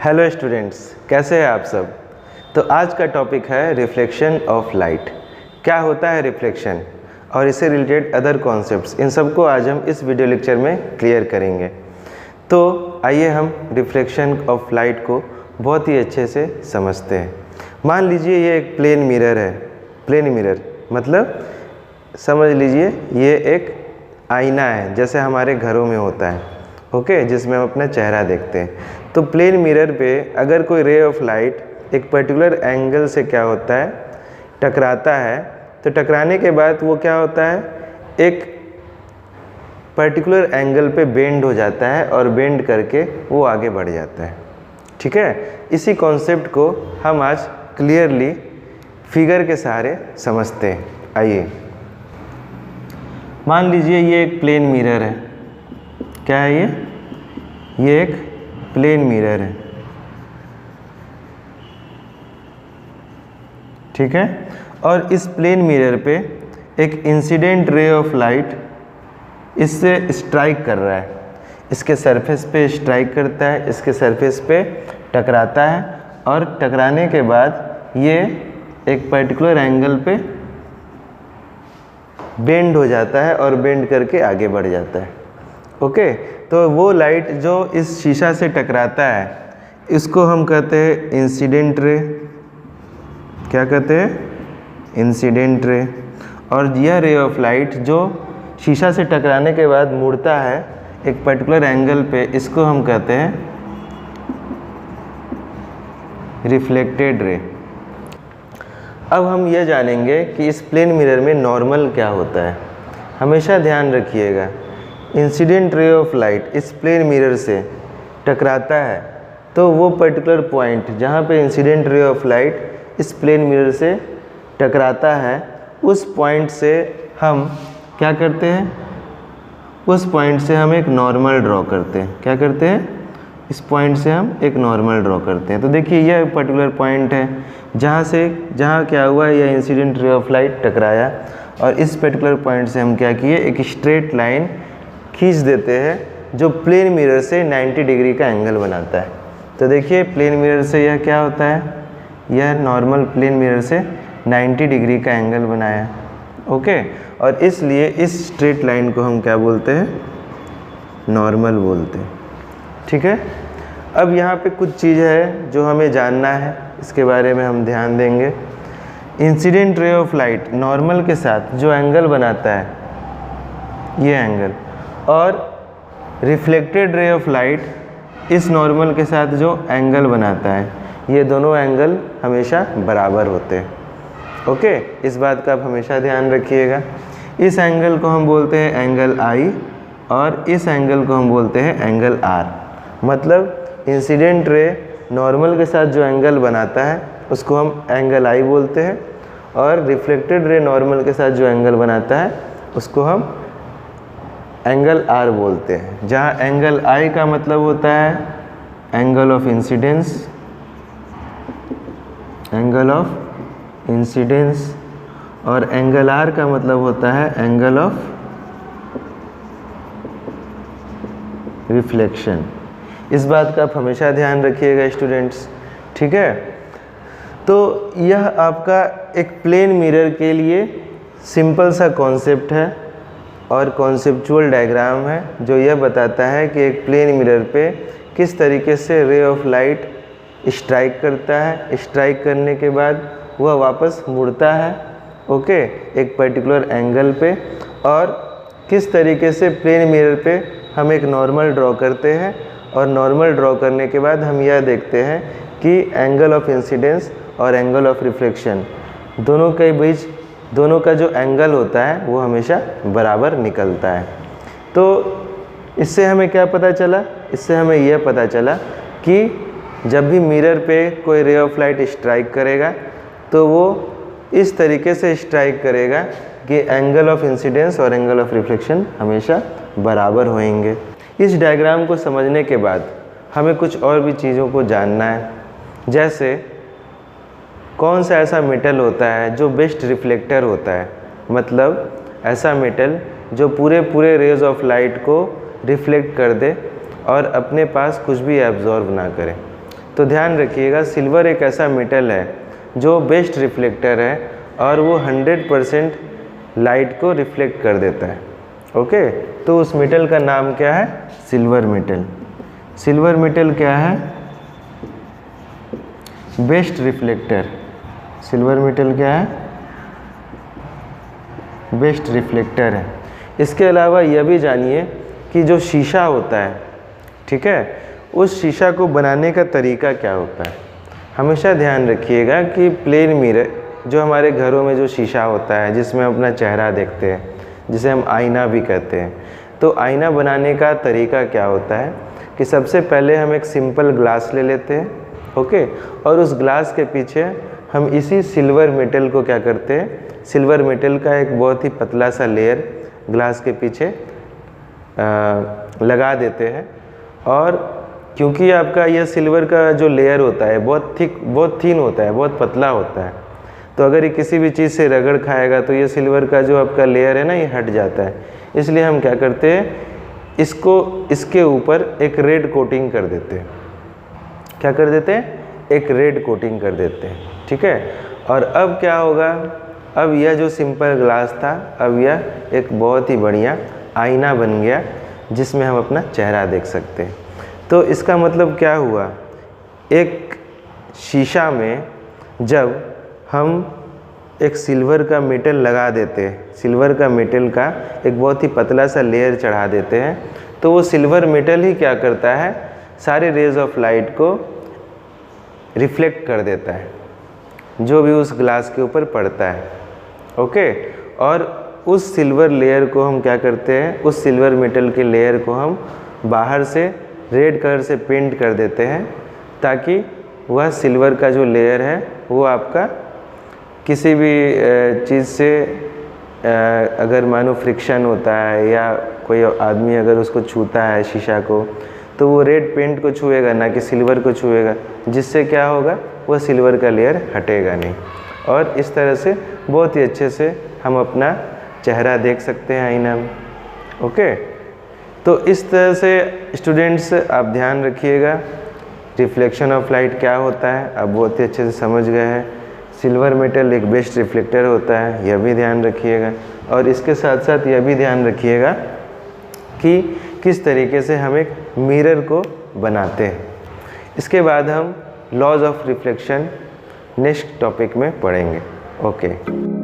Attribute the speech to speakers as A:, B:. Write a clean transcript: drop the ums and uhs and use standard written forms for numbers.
A: Hello students, कैसे हैं आप सब। तो आज का टॉपिक है रिफ्लेक्शन ऑफ लाइट। क्या होता है रिफ्लेक्शन और इससे रिलेटेड अदर कॉन्सेप्ट्स, इन सबको आज हम इस वीडियो लेक्चर में क्लियर करेंगे। तो आइए हम रिफ्लेक्शन ऑफ लाइट को बहुत ही अच्छे से समझते हैं। मान लीजिए ये एक प्लेन मिरर है। प्लेन मिरर मतलब समझ लीजिए ये एक आईना है, जैसे हमारे घरों में होता है, ओके, जिसमें हम अपना चेहरा देखते हैं। तो प्लेन मिरर पे अगर कोई रे ऑफ लाइट एक पर्टिकुलर एंगल से क्या होता है, टकराता है, तो टकराने के बाद वो क्या होता है, एक पर्टिकुलर एंगल पे बेंड हो जाता है और बेंड करके वो आगे बढ़ जाता है। ठीक है, इसी कॉन्सेप्ट को हम आज क्लियरली फिगर के सहारे समझते हैं। आइए, मान लीजिए ये एक प्लेन मिरर है। क्या है ये एक प्लेन मिरर है। ठीक है, और इस प्लेन मिरर पे एक इंसिडेंट रे ऑफ लाइट इससे स्ट्राइक कर रहा है, इसके सरफेस पे स्ट्राइक करता है, इसके सरफेस पे टकराता है और टकराने के बाद ये एक पर्टिकुलर एंगल पे बेंड हो जाता है और बेंड करके आगे बढ़ जाता है। ओके, तो वो लाइट जो इस शीशा से टकराता है इसको हम कहते हैं इंसिडेंट रे। क्या कहते हैं? Incident ray. और यह रे ऑफ लाइट जो शीशा से टकराने के बाद मुड़ता है एक पर्टिकुलर एंगल पे, इसको हम कहते हैं रिफ्लेक्टेड रे। अब हम यह जानेंगे कि इस प्लेन मिरर में नॉर्मल क्या होता है। हमेशा ध्यान रखिएगा, इंसिडेंट रे ऑफ लाइट इस प्लेन मिरर से टकराता है तो वो पर्टिकुलर पॉइंट जहाँ पे इंसिडेंट रे ऑफ लाइट इस प्लेन मिरर से टकराता है, उस पॉइंट से हम क्या करते हैं, उस पॉइंट से हम एक नॉर्मल ड्रॉ करते हैं। क्या करते हैं? इस पॉइंट से हम एक नॉर्मल ड्रॉ करते हैं। तो देखिए यह पर्टिकुलर पॉइंट है जहाँ क्या हुआ, यह इंसिडेंट रे ऑफ लाइट टकराया और इस पर्टिकुलर पॉइंट से हम क्या किए, एक स्ट्रेट लाइन खींच देते हैं जो प्लेन मिरर से 90 डिग्री का एंगल बनाता है। तो देखिए प्लेन मिरर से यह क्या होता है, यह नॉर्मल प्लेन मिरर से 90 डिग्री का एंगल बनाया। ओके, और इसलिए इस स्ट्रेट लाइन को हम क्या बोलते हैं, नॉर्मल बोलते हैं। ठीक है, अब यहाँ पे कुछ चीज़ है जो हमें जानना है, इसके बारे में हम ध्यान देंगे। Incident ray of light normal के साथ जो एंगल बनाता है, ये एंगल, और रिफ्लेक्टेड रे ऑफ लाइट इस नॉर्मल के साथ जो एंगल बनाता है, ये दोनों एंगल हमेशा बराबर होते हैं। ओके, इस बात का आप हमेशा ध्यान रखिएगा। इस एंगल को हम बोलते हैं एंगल आई और इस एंगल को हम बोलते हैं एंगल आर। मतलब इंसिडेंट रे नॉर्मल के साथ जो एंगल बनाता है उसको हम एंगल आई बोलते हैं और रिफ्लेक्टेड रे नॉर्मल के साथ जो एंगल बनाता है उसको हम एंगल आर बोलते हैं। जहाँ एंगल आई का मतलब होता है angle of incidence, angle of incidence, और एंगल आर का मतलब होता है एंगल ऑफ रिफ्लेक्शन। इस बात का आप हमेशा ध्यान रखिएगा स्टूडेंट्स। ठीक है, तो यह आपका एक प्लेन मिरर के लिए सिंपल सा कॉन्सेप्ट है और कॉन्सेप्चुअल डायग्राम है जो यह बताता है कि एक प्लेन मिरर पे किस तरीके से रे ऑफ लाइट स्ट्राइक करता है, स्ट्राइक करने के बाद वह वापस मुड़ता है, ओके, एक पर्टिकुलर एंगल पे, और किस तरीके से प्लेन मिरर पे हम एक नॉर्मल ड्रॉ करते हैं और नॉर्मल ड्रॉ करने के बाद हम यह देखते हैं कि एंगल ऑफ इंसिडेंस और एंगल ऑफ रिफ्लेक्शन दोनों के बीच, दोनों का जो एंगल होता है वो हमेशा बराबर निकलता है। तो इससे हमें क्या पता चला? इससे हमें यह पता चला कि जब भी मिरर पे कोई रे ऑफ लाइट स्ट्राइक करेगा तो वो इस तरीके से स्ट्राइक करेगा कि एंगल ऑफ इंसिडेंस और एंगल ऑफ रिफ्लेक्शन हमेशा बराबर होंगे। इस डायग्राम को समझने के बाद हमें कुछ और भी चीज़ों को जानना है, जैसे कौन सा ऐसा मेटल होता है जो बेस्ट रिफ्लेक्टर होता है, मतलब ऐसा मेटल जो पूरे रेज ऑफ लाइट को रिफ्लेक्ट कर दे और अपने पास कुछ भी एब्जॉर्ब ना करे। तो ध्यान रखिएगा, सिल्वर एक ऐसा मेटल है जो बेस्ट रिफ्लेक्टर है और वो 100% लाइट को रिफ्लेक्ट कर देता है। ओके, तो उस मेटल का नाम क्या है? Silver metal. सिल्वर मेटल क्या है? Best reflector. सिल्वर मेटल क्या है? बेस्ट रिफ्लेक्टर है। इसके अलावा यह भी जानिए कि जो शीशा होता है, ठीक है, उस शीशा को बनाने का तरीका क्या होता है। हमेशा ध्यान रखिएगा कि प्लेन मिरर, जो हमारे घरों में जो शीशा होता है जिसमें अपना चेहरा देखते हैं, जिसे हम आईना भी कहते हैं, तो आईना बनाने का तरीका क्या होता है कि सबसे पहले हम एक सिंपल ग्लास ले लेते हैं, ओके, और उस ग्लास के पीछे हम इसी सिल्वर मेटल को क्या करते हैं, सिल्वर मेटल का एक बहुत ही पतला सा लेयर ग्लास के पीछे लगा देते हैं। और क्योंकि आपका यह सिल्वर का जो लेयर होता है बहुत थिन होता है, बहुत पतला होता है, तो अगर ये किसी भी चीज़ से रगड़ खाएगा तो ये सिल्वर का जो आपका लेयर है ना, ये हट जाता है। इसलिए हम क्या करते हैं, इसके ऊपर एक रेड कोटिंग कर देते हैं। क्या कर देते हैं? एक रेड कोटिंग कर देते हैं, ठीक है। और अब क्या होगा, अब यह जो सिंपल ग्लास था, अब यह एक बहुत ही बढ़िया आईना बन गया जिसमें हम अपना चेहरा देख सकते हैं। तो इसका मतलब क्या हुआ, एक शीशा में जब हम एक सिल्वर का मेटल लगा देते हैं, सिल्वर का मेटल का एक बहुत ही पतला सा लेयर चढ़ा देते हैं, तो वो सिल्वर मेटल ही क्या करता है, सारे रेज ऑफ लाइट को रिफ्लेक्ट कर देता है जो भी उस ग्लास के ऊपर पड़ता है। ओके, और उस सिल्वर लेयर को हम क्या करते हैं, उस सिल्वर मेटल के लेयर को हम बाहर से रेड कलर से पेंट कर देते हैं, ताकि वह सिल्वर का जो लेयर है वो आपका किसी भी चीज़ से अगर मानो फ्रिक्शन होता है या कोई आदमी अगर उसको छूता है शीशा को, तो वो रेड पेंट को छुएगा, ना कि सिल्वर को छुएगा, जिससे क्या होगा, वह सिल्वर का लेयर हटेगा नहीं। और इस तरह से बहुत ही अच्छे से हम अपना चेहरा देख सकते हैं आईना में। ओके, तो इस तरह से स्टूडेंट्स आप ध्यान रखिएगा, रिफ्लेक्शन ऑफ लाइट क्या होता है आप बहुत ही अच्छे से समझ गए हैं। सिल्वर मेटल एक बेस्ट रिफ्लेक्टर होता है, यह भी ध्यान रखिएगा। और इसके साथ साथ यह भी ध्यान रखिएगा कि किस तरीके से हम एक मिरर को बनाते हैं। इसके बाद हम laws of reflection next topic में पढ़ेंगे। ओके।